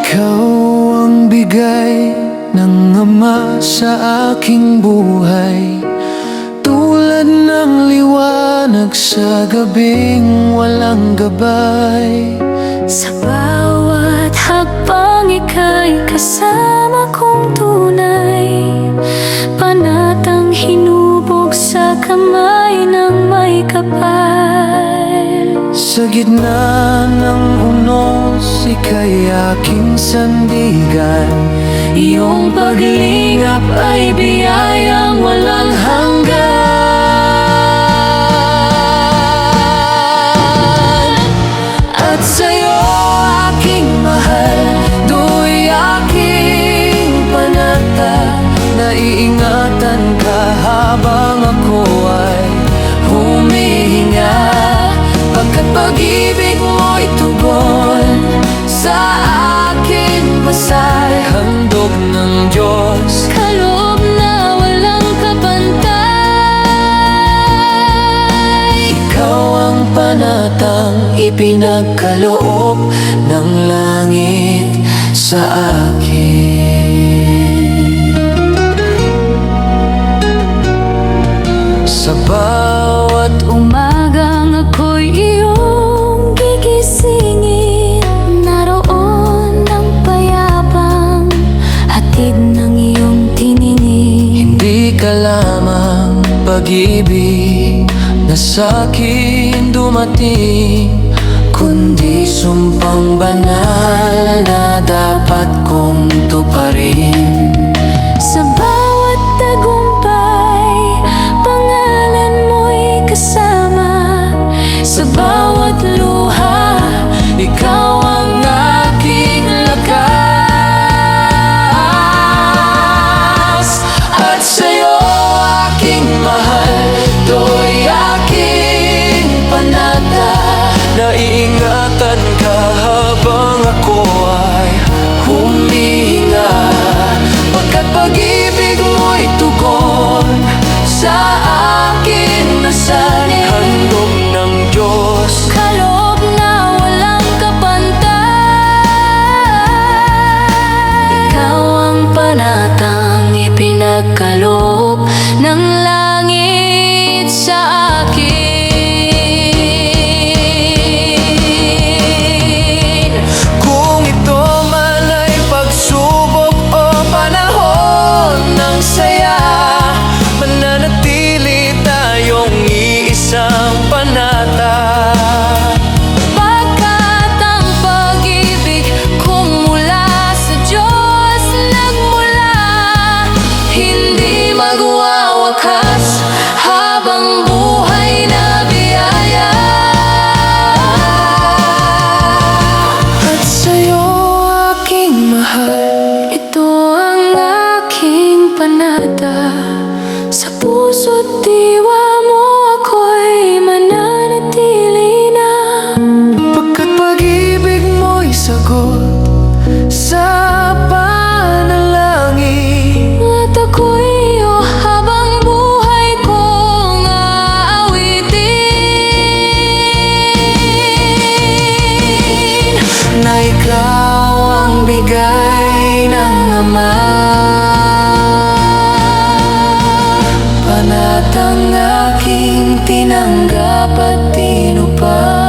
Ikaw ang bigay ng Ama sa aking buhay, tulad ng liwanag sa gabing walang gabay. Sa bawat hakbang ika'y kasama kong tunay, panatang hinubog sa kamay ng may kapal. Sa gitna ng unos, ika'y aking sandigan. Iyong paglingap ay biyayang walang hanggan. At sa'yo, aking mahal, do'y aking panata. Naiingatan ka habang ako ay humihinga, pagkat pag-ibig mo'y tugon sa akin basay. Handog ng Diyos, Kaloob na walang kapantay. ikaw ang panatang ipinagkaloob ng langit sa akin. Sa bawat Umagang ako'y iyong gigisingin, naroon ang payapang hatid ng iyong tiningin. hindi ka lamang pag-ibig na sa'kin dumating, kundi sumpang banal na dapat kong tuparin. Sa bawat tagumpay, pangalan mo'y kasama. Sa bawat luha, Ikaw ang aking lakas. At sa'yo, aking mahal, do'y aking panata. Naiingatan ka habang ako ay humihinga, pagkat pag-ibig mo'y tugon sa akin nasal. Handog ng Diyos, kaloob na walang kapantay. Ikaw ang panatang ipinagkaloob ng langit sa akin. kung ito man ay pagsubok o panahon ng saya, mananatili tayong iisang panata. Pagkat ang pag-ibig kung mula sa Diyos nagmula, hindi magwawakas habang buhay na biyaya. At sa'yo, aking mahal, Ito ang aking panata. Sa puso't diwa mo ako'y mananatili na. pagkat pag-ibig mo'y sagot sa panalangin. At ako'y iyo habang buhay kong aawitin. Na ikaw ang bigay ng Ama, panatang aking tinanggap at tinupad.